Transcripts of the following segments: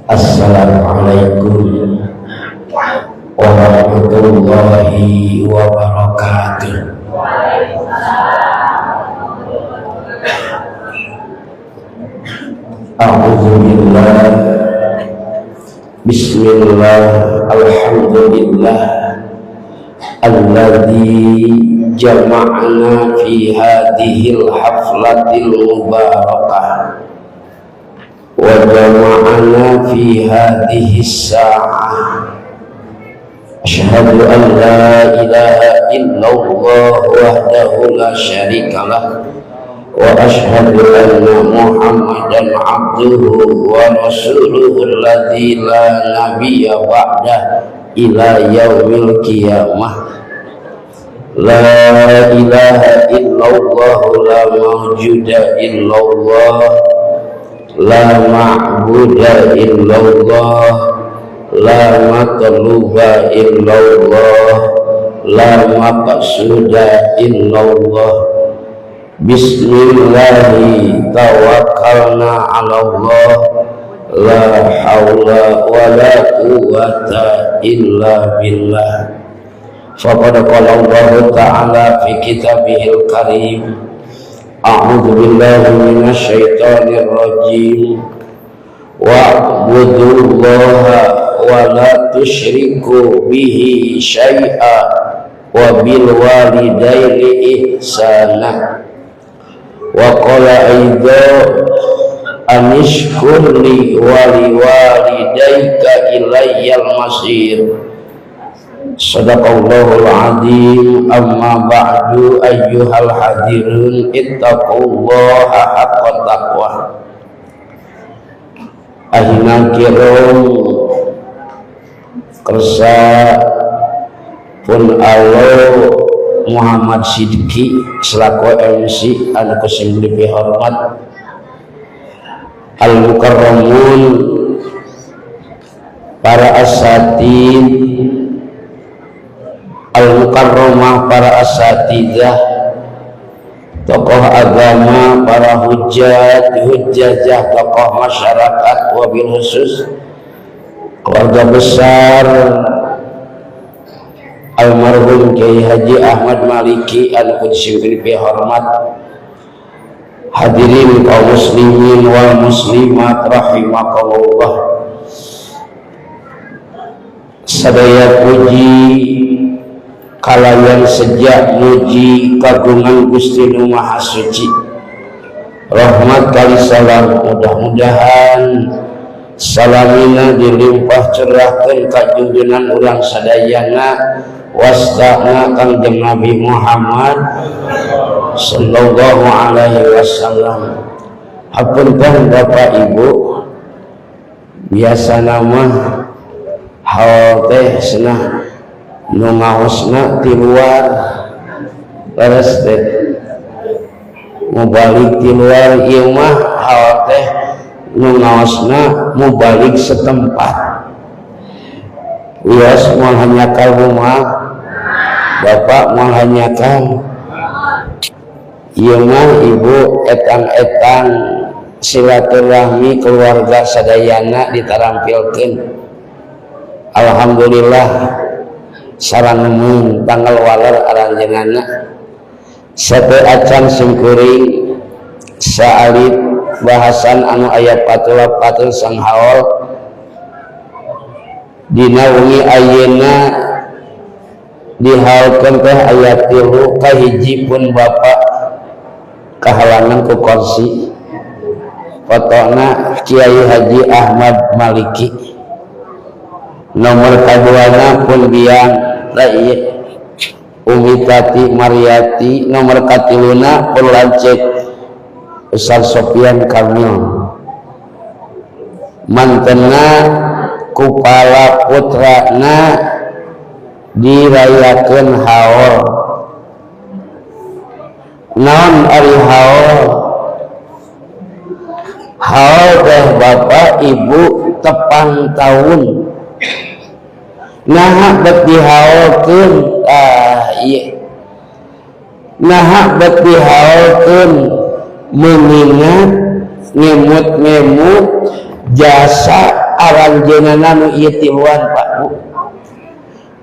Assalamualaikum warahmatullahi wabarakatuh. Alhamdulillah, bismillah, alhamdulillah alladzi jama'na fi hadhil haflatil mubarakah wa jama'na fi hadhihi sa'ah. Asyhadu an la ilaha illallah wahdahu la syarikalah wa asyhadu anna Muhammadan abduhu wa rasuluhu alladzi la nabiyya ba'dah ila yaumil qiyamah. La ilaha illallah la mawjuda illallah la ma'buda illallah la matluba illallah la maqsuda illallah. Bismillahi tawakkalna ala Allah la hawla wa la quwwata illa billah. Faqad qala Allah ta'ala fi kitabihil karim, a'udzu billahi minasy syaithanir rajim, wa'budullaha wa la tusyriku bihi syai'a wa bil walidaini ihsana. Wa qala aidza anishkurli wa liwalidayka ilayyal masir. Sadaqallahul azim. Amma ba'du, ayyuhal hadirun, ittaqullaha haqqa taqwa. Ahina kiram kersa pun Allah Muhammad Sidki selaku MC anu kusim lebih hormat, al-mukarramun, para asatid, al-mukarramah, para asatidah, tokoh agama, para hujjajah, tokoh masyarakat, wabil khusus keluarga besar almarhum Kiai Haji Ahmad Maliki anu kusim lebih hormat. Hadirin kaum muslimin wal muslimat rahimakumullah. Sadaya puji kalayan sejak muji kagungan Gusti Nu Maha Suci, rahmat kali salam, mudah-mudahan salamina dilimpah curahkeun ka junjungan urang sadayana wastana Kangjeng Nabi Muhammad sallallahu alaihi wasallam. Hapunten Bapak Ibu, biasa nama hal teh cenah nu ngaosna ti luar leres teh mubalik ti luar ieu mah hal teh nu ngaosna mubalik setempat. Wios moal hanyakal rumah Bapak, moal hanyakal ieu mah Ibu etang-etang silaturahmi keluarga sadayana ditarampilkeun. Alhamdulillah sarangeun tanggal waler aranjeunna sate acan singkuring saalit bahasan anu aya patula-patul sang haol dina wengi ayeuna dihaulkeun teh aya 3 kahiji pun Bapak kahalangan ku kursi fotona Kiai Haji Ahmad Maliki, nomor kaduana pun biang Rai Umi Tati Mariati, nomor katiluna pun lancet Ustaz Sofian Kamil, mantena kupala putrana dirayakeun haul. Naon ari haul? Haul teh Bapak Ibu tepang tahun. Nah bet dihaulkeun ieu. Nah bet dihaulkeun mengingat ngemut-ngemut jasa aranjeunana nu ieu tiluan Pak Bu.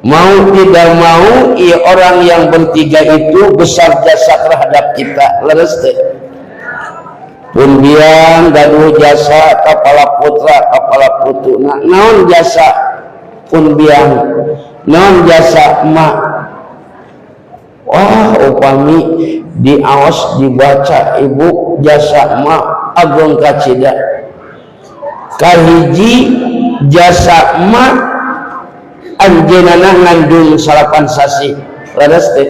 Mau tidak mau ieu orang yang bertiga itu besar jasa terhadap kita. Leres teh. Pun biang gaduh jasa kapala putra kapala putuna. Naon jasa pun biang, naon jasa emak. Wah, upami diaos dibaca ibu jasa emak agung kacida. Kahiji jasa emak anjeunana ngandung 8 sasi. Leres teh.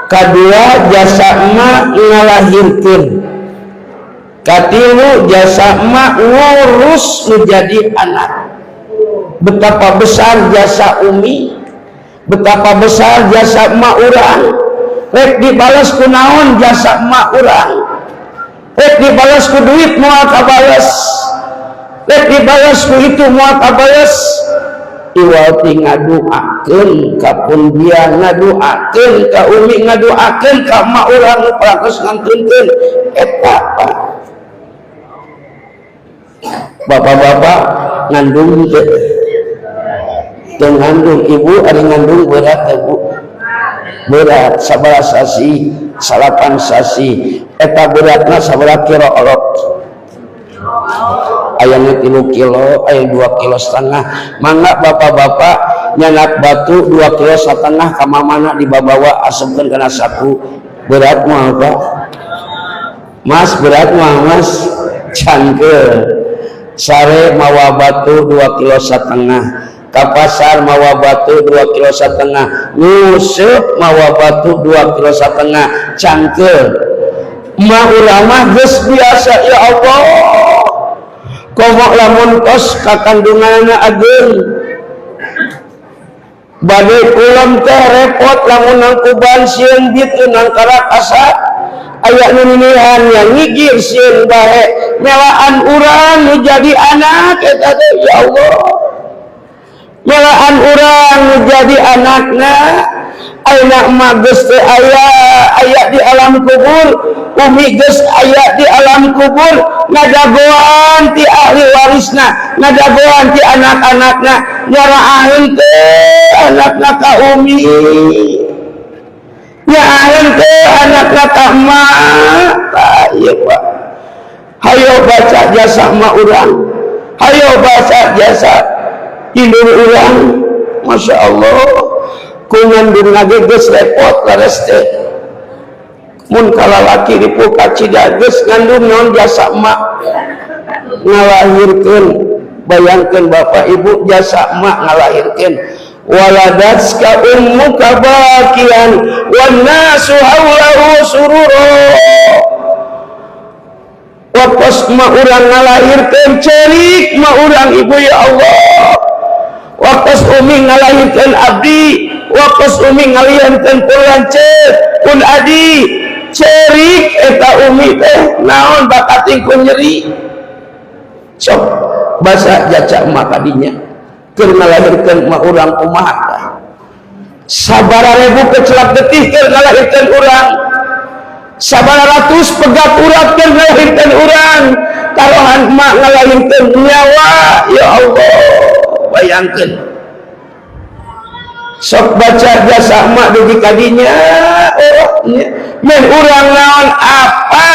Kadua jasa emak ngalahirkeun. Katilu jasa emak ngurus menjadi anak. Betapa besar jasa umi, betapa besar jasa emak urang. Rek dibalas ku naon jasa emak urang. Rek dibalas ku duit moal kabales. Rek dibalas ku itu moal kabales. Iwati ngaduakeun ka pun dia ngaduakeun ka umi ngaduakeun ka emak urang nu parantos ngantunkeun eta Pak. Bapak-bapak ngandung teh ngandung ibu ari ngandung berat Bu. Berat 11 sasi 8 sasi eta beratna sabaraha kilo olot. Ayamnya 3 kilo, ayam 2,5 kilo. Mangga bapak-bapak nyanat batu 2,5 kilo ka mamana dibawa asupkeun kana saku. Berat mah Pak. Mas berat mah Mas. Cangkeul. Sare mawa batu 2,5 kilo. Ka pasar mawa batu 2,5 kilo. Nguseup mawa batu 2,5 kilo. Cangkeul. Mah urang mah geus biasa ya Allah. Komok lamun kos kakandunganna ageun bade kulam teh repot lamun nangkuban sieun bitu nang karakasa aya nu ninihan yang ngigir sieun bae melaan urang nu jadi anak eta teh ya Allah. Melaan urang nu jadi anakna ayeuna mah geus teh aya di alam kubur, umi geus aya di alam kubur, ngadagoan ti ahli warisna, ngadagoan ti anak-anakna, nyaraaheun teh anakna ka umi, nyaraaheun teh anakna ka emak. Ieu Pak. Hayo baca jasa emak urang, hayo baca jasa indung urang, masya Allah. Kungandung lagi geus repot laras teh. Mun kalalaki dipu kacida geus ngandung naon jasa emak ngalahirkeun. Bayangkeun Bapak Ibu jasa emak ngalahirkeun. Waladatka ummuka bakian wan nasu haulahu surura. Waktu emak urang ngalahirkeun cerik emak urang ibu ya Allah. Waktu umi ngalahirkeun abdi, waktu umi ngalahirkeun pun lanceuk, pun adi, cerik eta umi teh naon bakating ku nyeri. Sok basa jaca emak kadinya keur ngalahirkeun emak urang kumaha tah. Sabaraha ribu kecelak getih keur ngalahirkeun urang. Sabaraha ratus pegat urat keur ngalahirkeun urang. Tarohan emak ngalahirkeun nyawa, ya Allah. Bayangkan sok baca jasa emak dugi kadinya men urang naon apa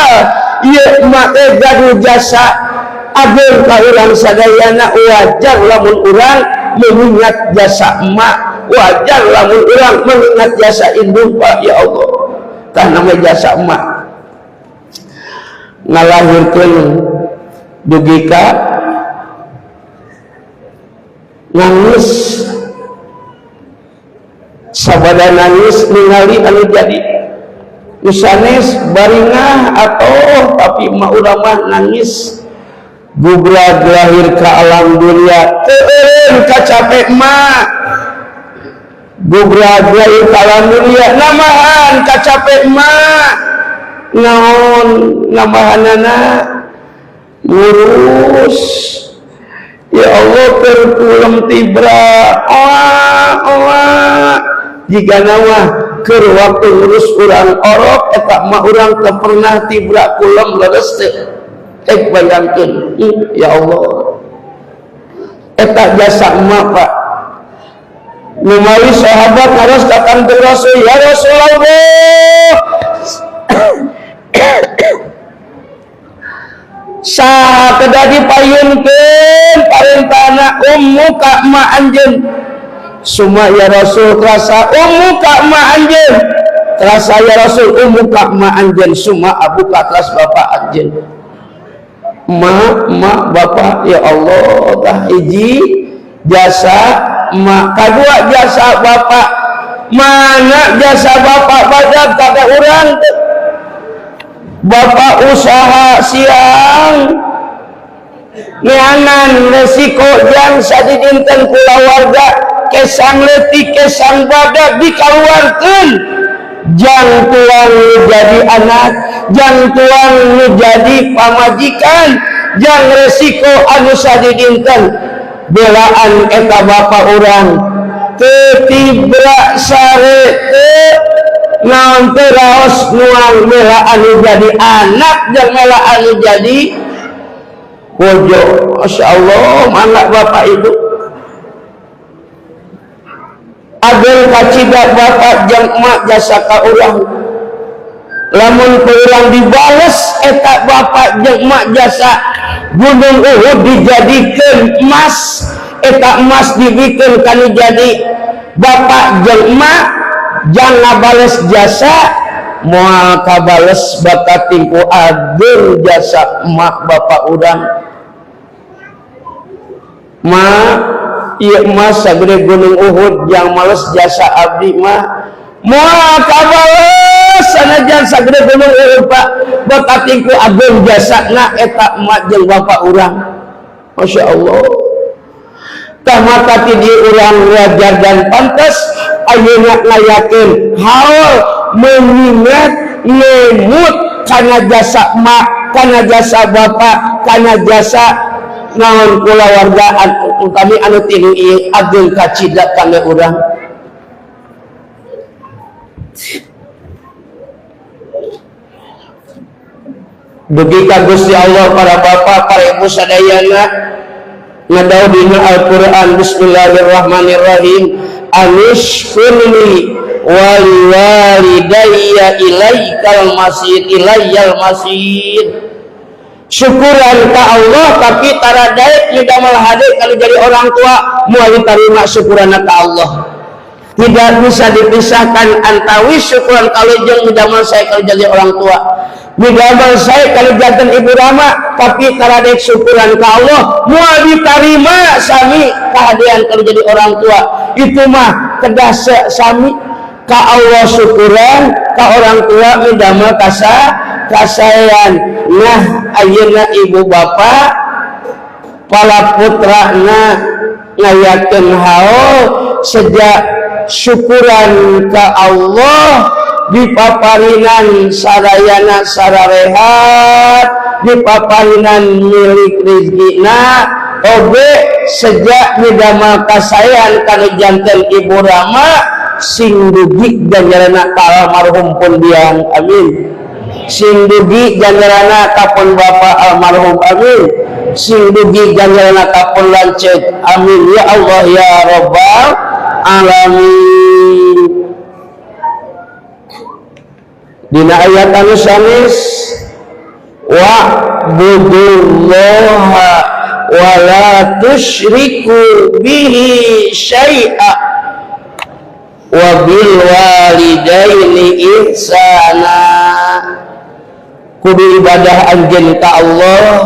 ieu emak teh gaduh jasa ageun ka urang sadayana. Wajar lamun urang mengingat jasa emak, wajar lamun urang mengingat jasa indung Pak ya Allah. Tah nama jasa emak ngalahirkeun dugi ka nangis sabada nangis ningali anu jadi usanes baringah atau tapi emak urang mah nangis gugrag lahir ka alam dunia teueun kacape emak gugrag lahir ka alam dunia namahan kacape emak naon namahanana ngurus. Ya Allah kerkulem tibra jika nama keur waktu ngurus urang orok eta mah urang teu pernah tibra kulem leres teh bayangkeun ya Allah eta jasa emak Pak numawi sahabat harus datang ke Rasul ya Rasulullah sakedah dipayunkeun parentahna ummu ka emak anjeun summa ya Rasul terasa ummu ka emak anjeun terasa ya Rasul ummu ka emak anjeun summa abu ka teras bapak anjeun emak bapak ya Allah tah hiji jasa emak kadua jasa bapak mana jasa bapak badag kada urang bapak usaha siang ngeangan resiko jang sadidinten kula warga kesang leutik kesang badag dikaluarkeun jang tuang jadi anak jang tuang jadi pamajikan jang resiko anu sadidinten belaan eta bapak urang ketibra sare naon teh raos nuang mela anu jadi anak jeung mela anu jadi bojo. Masyaallah anak bapak ibu agen kacida bapak jeung emak jasa ka urang lamun urang dibales eta bapak jeung emak jasa gunung Uhud dijadikeun emas eta emas dibikeun kana jadi bapak jeung emak jangan bales jasa moal kabales bakat tingku agen jasa emak bapak udang ma ieu emas sagede gunung Uhud yang males jasa abdi mah moal kabales sanajan sagede gunung Uhud Pak bakat tingku agen jasana eta emak jeung bapak urang. Masya Allah tah mata ti dieu urang wajar dan pantas ayeuna ngayakeun haul mengingat ngemut kana jasa emak kana jasa bapak kana jasa naon kulawargaan kami anu tilu ieu ageung kacida kangge urang. Dugi ka Gusti Allah para bapak para ibu sadayana ngadau dina Al-Qur'an bismillahirrahmanirrahim anishkurli wali walidayya ilaikal ilayyal masir syukuran ka Allah tapi tara daek nidamel hade kalau jadi orang tua moal ditarima syukuran ka Allah tidak bisa dipisahkan antawi syukuran kalau jeung nidamel saya kalau jadi orang tua nidamel saya kalau janten ibu Rama tapi tara daek syukuran ka Allah moal ditarima sami kehadian kalau jadi orang tua itu mah kedah sami ka Allah syukuran ka orang tua nidamel kasayan. Nah ayeuna ibu bapak pala putrana ngayakeun haul sejak syukuran ka Allah dipaparinan sarayana sararehat dipaparinan milik rezekina oge sejak midamel kasayan kana janten ibu Rama sing dugi ganjaranna ka almarhum pun biang amin sing dugi ganjaranna ka pun bapak almarhum amin sing dugi ganjaranna ka pun lanceuk amin ya Allah ya rabbal alamin. Dina ayat anu sanes wa'budullaha wa la tusyriku bihi syai'a wa bil walidaini ihsana kudu ibadah anjeun ka Allah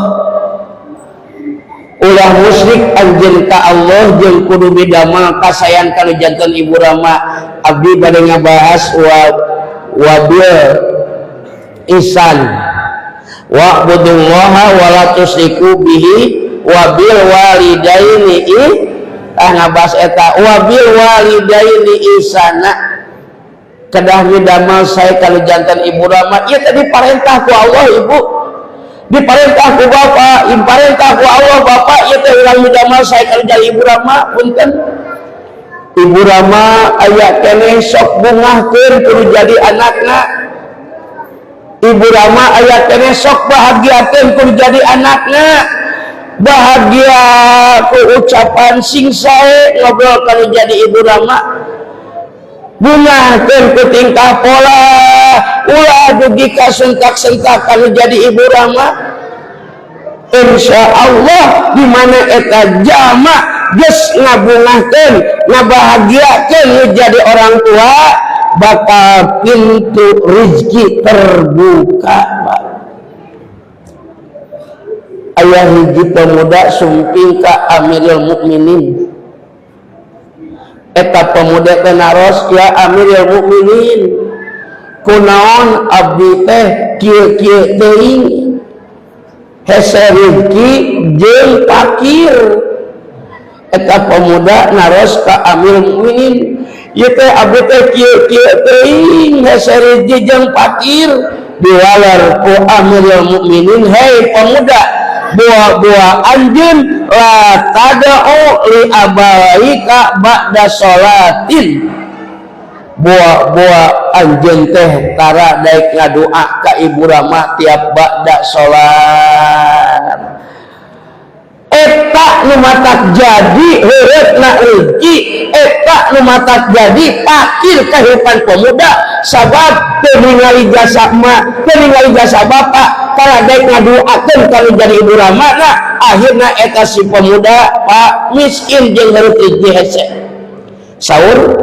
ulah musyrik anjeun ka Allah jeung kudu bidamel kasayan kana janten ibu Rama abdi bade ngabahas wabil ihsan wa'budullaha wa la tusyriku bihi wabil walidaini ngabahas eta wabil walidaini ihsana kedah midamel saya kalau jantan ibu Rama ieu tadi parentah ku Allah ibu diparentah ku bapak diparentah ku Allah bapak ieu teh urang midamel saya kalau jadi ibu Rama punten ibu Rama aya keneh sok bungahkeun kudu jadi anakna ibu Rama aya kene sok bahagiakeun ku jadi anakna, bahagia ku ucapan sing sae ngobrol kalau jadi ibu Rama, gunakeun ku tingkah pola ulah dugi ka sentak-sentak kalau jadi ibu Rama. Insya Allah di mana eta jama geus ngabungahkeun ngabahagiakeun jadi orang tua, bakal pintu rezeki terbuka. Ayah hiji pemuda sumping ka Amirul Mukminin, eta pemuda teh naros, ya Amirul Mukminin, kunaon abdi teh kieu-kieu teuing hese rezeki jeung fakir. Eta pemuda naros ka Amirul Mukminin, ieu teh abdi teh kieu-kieu teuing hese rezeki jeung fakir. Diwalar ku Amirul Mukminin, hei pemuda, buah-buah anjeun la tada'u li abaika ba'da sholatin, buah-buah anjeun teh tara daek ngadoa ka ibu Rama tiap ba'da sholat. Eta nu matak jadi heureutna rezeki, eta nu matak jadi fakir kahirupan pemuda, sabab teu ningali jasa emak, teu ningali jasa bapak, tara daek ngadoakeun kalau jadi ibu Rama, nah akhirna eta si pemuda pak miskin jeung heureut rezeki hese. Saur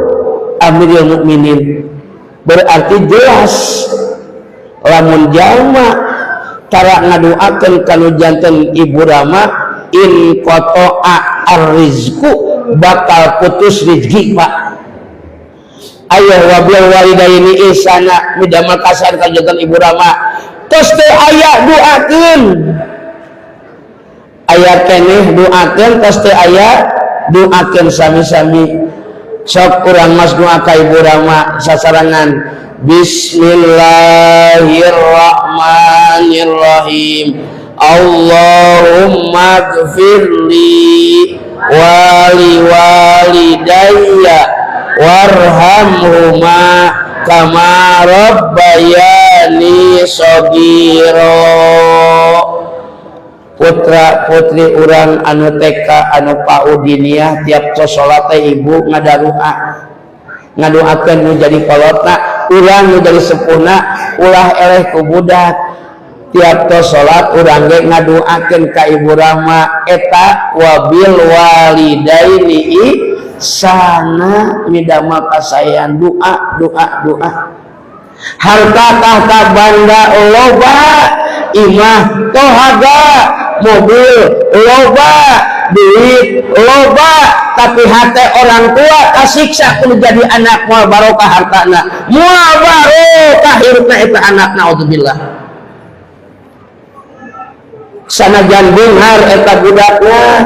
Amirul Mukminin, berarti jelas lamun jalma tara ngadoakeun kalau janten ibu Rama, in qata'a ar-rizqu, bakal putus rezeki pak. Ayah wabil walidaini ihsana, midamel kasar ka janten ibu Rama, tos teu aya doakeun, aya keneh doakeun, tos teu aya doakeun sami-sami. Sok urang mas doa ka ibu Rama sasarangan, bismillahirrahmanirrahim, Allahumma gfirli wali walidayya warhamhuma kama rabbayani shaghira. Putra putri urang anu TK anu paudiniah tiap tos salat ibu ngadadoa, ngadoakeun nu jadi kolotna, urang nu jadi sepuhna ulah eleh ku budak. Tiap tos salat urang ge ngadoakeun ka ibu Rama, eta wabil walidaini ihsana, midamel kasayan doa. Harta tahta banda loba, imah tohaga, mobil loba, duit loba, tapi hati orang tua kasiksa kudu jadi anak moal barokah hartana, moal barokah hirupna eta anak, naudzubillah. Sanajan beunghar eta budakna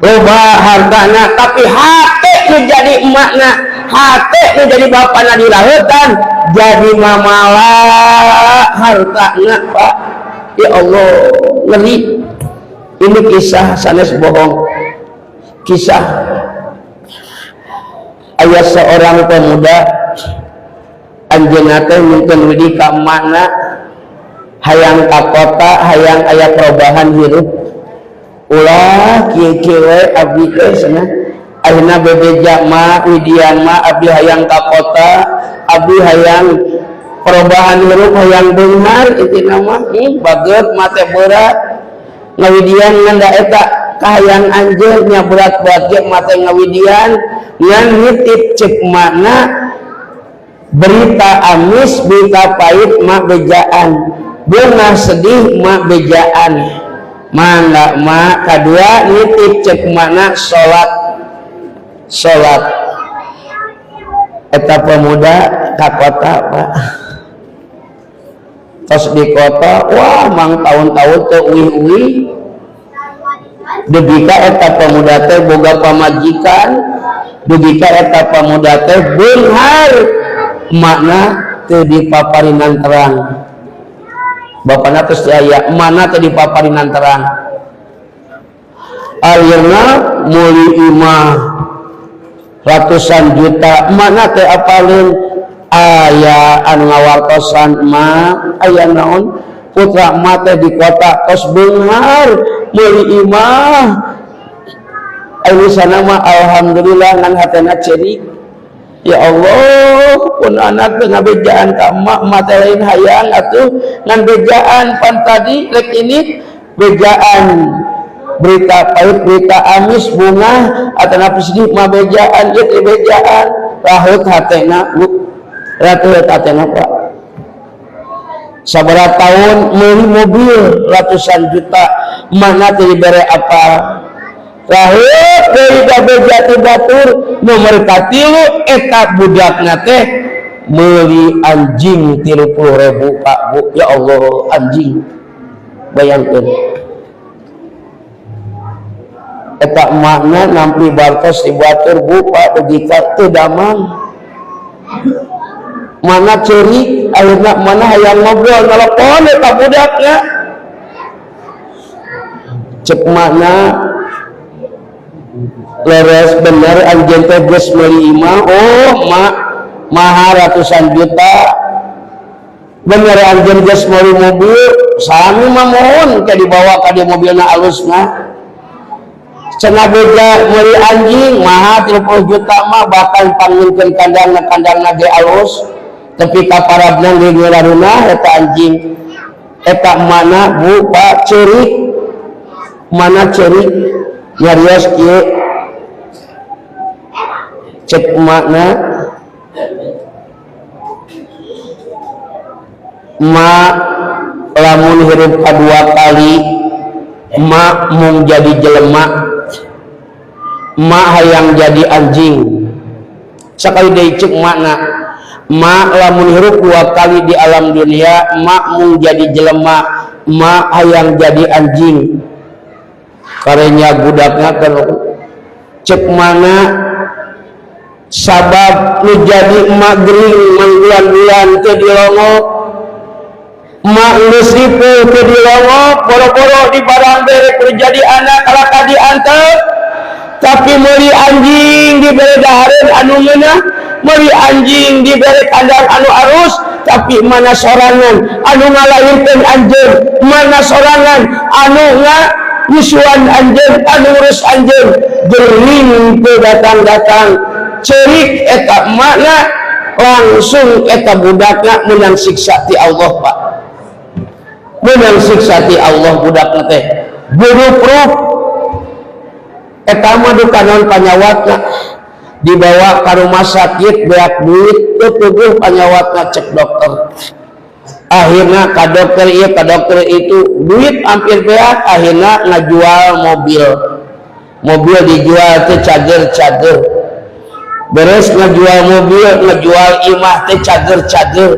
loba hartana, tapi hati nu jadi emakna, hati nu jadi bapana dilaheutan, jadi mamala hartana pak. Ya Allah, ngeri. Ini kisah sanes bohong. Kisah aya seorang pemuda anjeunna teh mungkin widi ka mana, hayang ka kota, hayang aya perubahan hirup, ulah kieu-kieu we abdi teh cenah. Ayeuna bebeja mah widian mah abdi hayang ka kota, abdi hayang perubahan hirup, hayang beunghar, intina mah bageut mate berat. Ngawidian nganda eta kahayang anjeun nya berat-berat ge mate ngawidian ngan nitip cek mana berita amis, berita pahit mak bejaan, bunga sedih mak bejaan. Mangga mak kadua nitip cek mana salat. Eta pemuda ka kota pak, tos di kota, wah mang tahun-tahun teu uih-uih. Debika eta pemuda teh boga pamajikan, debika eta pemuda teh beunghar, makna teu dipaparinan terang. Bapana geus teu aya, mana teu dipaparinan terang. Ayeuna meuli imah ratusan juta, mana teh apalin aya anu ngawartosan mah aya naon putra mate di kota tos beunghar meuli imah anu sana mah alhamdulillah ngan hatena cerik ya Allah pun anak ngabejaan ka emak mate lain hayang atuh ngan bejaan pan tadi rek ini bejaan berita pahit berita amis bunga atau napi sedih mah bejaan ieu bejaan raheut hatena bu ratu hatena Pak sabaraha tahun meuli mobil ratusan juta mana teu dibere apa raheut deui da beja teh batur nomor katilu eta budakna teh meuli anjing 30.000 Pak Bu ya Allah anjing bayangkeun eta makna nampi bartos di batur Bu Pak degika teu damang mana ceri ayeuna mana hayang ngobrol nelpon eta budakna cek makna leres bener anjeun teh geus meuli imah oh mak maha ratusan juta bener anjeun geus meuli mobil sami mah mohon ke dibawa ka di mobilna alusna cenah beja meuli anjing maha 30 juta mah bakal panggilkeun kandangna ge alus tapi kaparabna ge ngeularuna eta anjing eta mana Bu Pak ceurik mana ceurik nyarios kieu cek makna mak lamun hirup kadua kali mak mung jadi jelema mak hayang jadi anjing sakali deui cek makna mak lamun hirup 2 kali di alam dunia mak mung jadi jelema mak hayang jadi anjing karenya budakna kan cek mana sabab nu jadi emak gering manggulan-gulan teu dilongok emak geus ripuh teu dilongok boro-boro di barang bere kudu jadi anak kalaka diantep tapi meuli anjing dibere dahareun anu ngeunah meuli anjing dibere kandang anu arus tapi mana sorangan anu ngalahirkeun anjeun mana sorangan anu nyusuan anjeun anu ngurus anjeun geuning teu datang-datang cerik eta makna langsung eta budakna menang siksa ti Allah Pak menang siksa ti Allah budakna teh buru-buru eta mah dukanon panyawatna dibawa ka rumah sakit beak duit teu teuguh panyawatna cek dokter akhirna ka dokter ieu ka dokter itu duit hampir beak akhirna ngajual mobil dijual teh cager beres ngajual mobil ngajual imah teh cager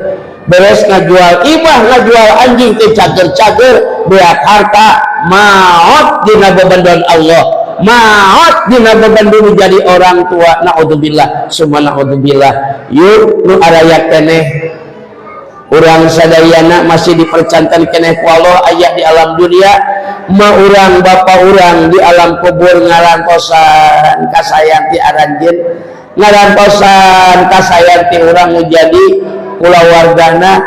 beres ngajual imah ngajual anjing teh cager beak harta maot dina beban Allah maot dina beban jadi orang tua naudzubillah summa naudzubillah yuk nu araya keneh urang sadayana masih dipercantan keneh ku Allah aya di alam dunia ma urang bapa urang di alam kubur ngarantosan kasayang ti aranjeun ngarantosan kasayanti urang jadi kulawargana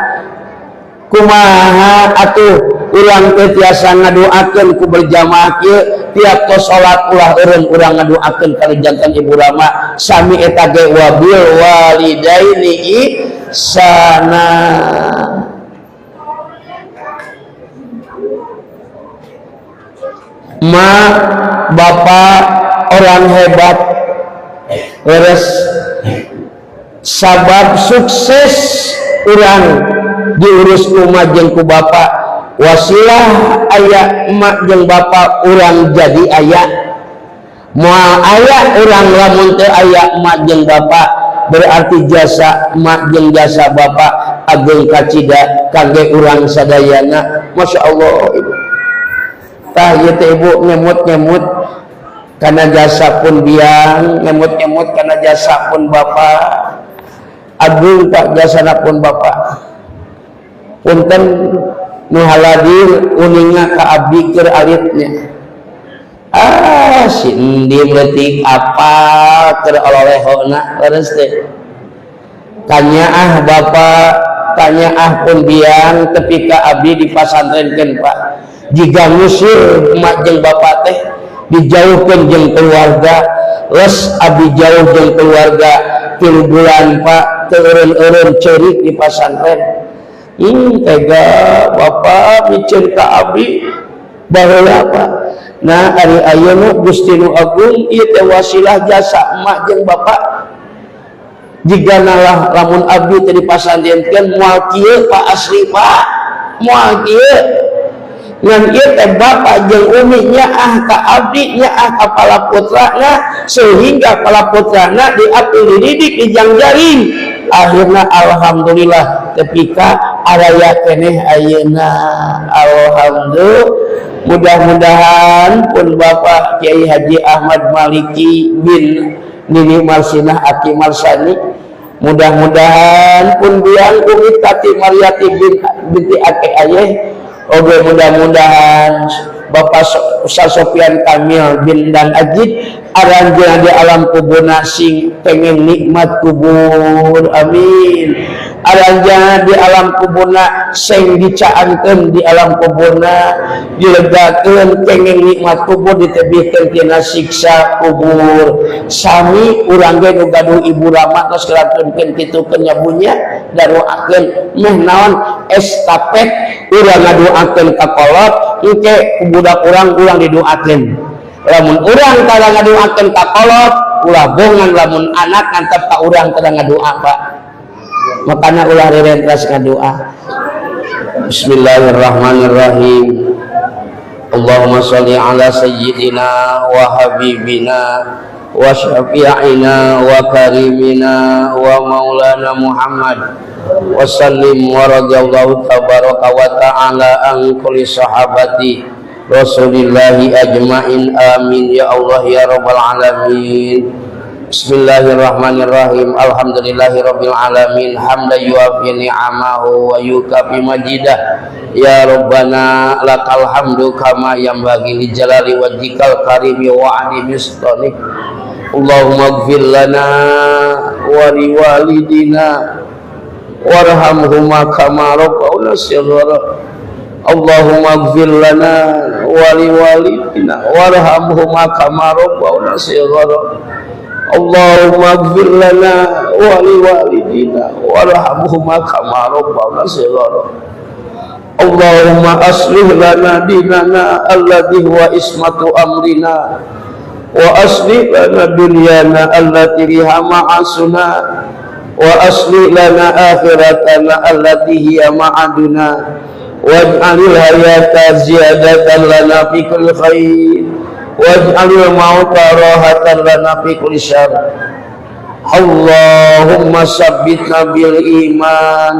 kumaha atuh urang teh tiasa ngadoakeun ku berjamaah kieu tiap tos salat ulah eureun urang ngadoakeun kana janten ibu rama sami eta ge wabil walidaini ihsana ma bapak orang hebat beres sabab sukses urang diurus rumah jeung ku bapak wasilah aya emak jeung bapak urang jadi aya moal aya urang lamun teu aya emak jeung bapak berarti jasa emak jeung jasa bapak ageung kacida kangge urang sadayana masyaallah ibu tah ieu teh ibu ngemut-ngemut karena jasa pun biang ngemut-ngemut karena jasa pun bapak agung tak jasana pun bapak punten nu haladir uninga ka abdi keur alitnya si endi leutik apa keur ololehona leres teh tanya bapak, tanya pun biang ketika abdi di pasantrenkeun Pak, jika ngusir emak jeung bapak teh dijauhkeun jeung keluarga, les abdi jauh jeung keluarga 3 bulan Pak, teureun-eureun ceurik di pasantren. Tega bapak biceun ka abdi baheula Pak. Nah ari ayeuna Gusti Nu Agung ieu teh wasilah jasa emak jeung bapak. Jika nalah lamun abdi teh dipasantrenkeun moal kieu Pak, asli Pak, moal kieu ngan ieu teh bapak jeung umi nyaah ka abdi, nyaah ka pala putrana, sehingga pala putrana diapil dididik di jangjaring. Akhirna alhamdulillah ketika araya keneh ayeuna, alhamdulillah. Mudah-mudahan pun Bapak Kiai Haji Ahmad Maliki bin Nini Marsinah Aki Marsani, mudah-mudahan pun biang Umi Tati Mariati binti Aki Ayeh, oke mudah-mudahan Bapak Ustaz Sofian Kamil bin Dan Ajid aranjeun di alam kuburna sing pengen nikmat kubur, amin. Aranjeun di alam kuburna sing dicaankeun di alam kuburna dilegakeun pengen nikmat kubur, ditebihkeun tina siksa kubur. Sami urang ge nu gaduh Ibu Rama tos ngelatunkeun kitu penyabunya daruakeun meh naon estafet urang ngaduakeun ka kolot engke budak urang didoakeun. Lamun urang tara ngaduakeun ka kolot ulah bongan, lamun anak antep ka urang tara ngadoa Pak. Makanya ulah rirentras ngadoa. Bismillahirrahmanirrahim. Allahumma sholli ala sayyidina wa habibina wa syafi'ina wa karimina wa maulana Muhammad wa sallim wa radiyallahu tabaraka wa ta'ala an kulli sahabati Rasulillahi ajma'in, amin ya Allah ya rabbal alamin. Bismillahirrahmanirrahim. Alhamdulillahi rabbil alamin, hamdan yuafi ni'amahu wa yukafi majidah. Ya Rabbana lakal hamdu kama yanbaghi li jalali wajhikal karimi wa adimi sultanik. Allahumma ighfir lana wa liwalidina warhamhuma kama rabbawna shighara. Allahumma ighfir lana wa liwalidina warhamhuma kama rabbawna shighara. Allahumma ighfir lana wa liwalidina warhamhuma kama rabbawna shighara. Allahumma aslih lana dinana alladhi huwa ismatu amrina wa aslih lana dunyana allati biha ma'asuna wa aslih lana akhiratana allati hiya ma'aduna waj'alil hayata ziyadatan lana fi kulli khair waj'alil mauta rahatan lana fi kulli syarr. Allahumma sabbitna bil iman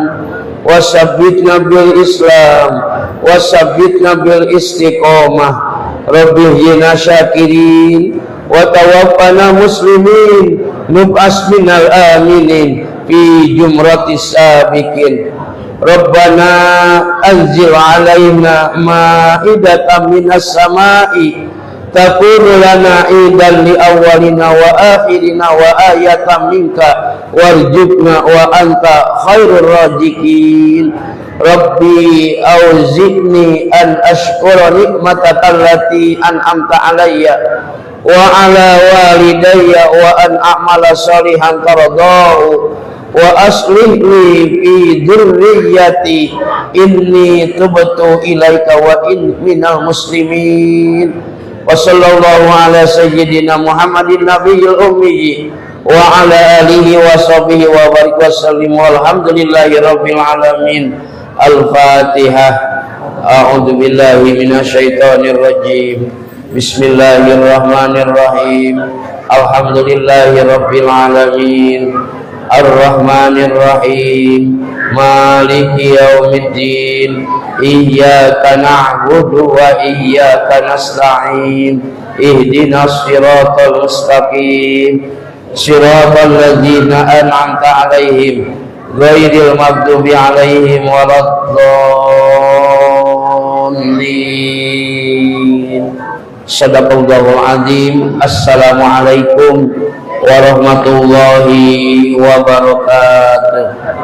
wa sabbitna bil islam wa sabbitna bil istiqomah. Rabbi hina syakirin wa tawaffana muslimin nub'as minal aminin fi jumratis sabiqin. Rabbana anzil alaina ma'idatan minas sama'i takunu lana idan li awwalina wa akhirina wa ayatan minka warzuqna wa anta khairur raziqin. Rabbi auzi'ni an ashkura nikmataka allati an'amta alayya wa ala walidayya wa an a'mala salihan tardaahu wa aslih li fi dzurriyyati inni tubtu ilaika wa in minal muslimin. Wa sallallahu ala sayyidina Muhammadin nabiyil ummi wa ala alihi wa sahbihi wa barik wa sallim walhamdulillahi rabbil alamin. Al-Fatihah. A'udzu billahi minasyaitonir rajim. Bismillahirrahmanirrahim. Alhamdulillahi rabbil alamin. Ar-Rahmanir Rahim. Maliki yaumiddin. Iyyaka na'budu wa iyyaka nasta'in. Ihdinas siratal mustaqim. Siratal ladzina an'amta 'alaihim ghairil maghdubi 'alaihim waladdallin. Shadaqallahul azim. Assalamualaikum warahmatullahi wabarakatuh.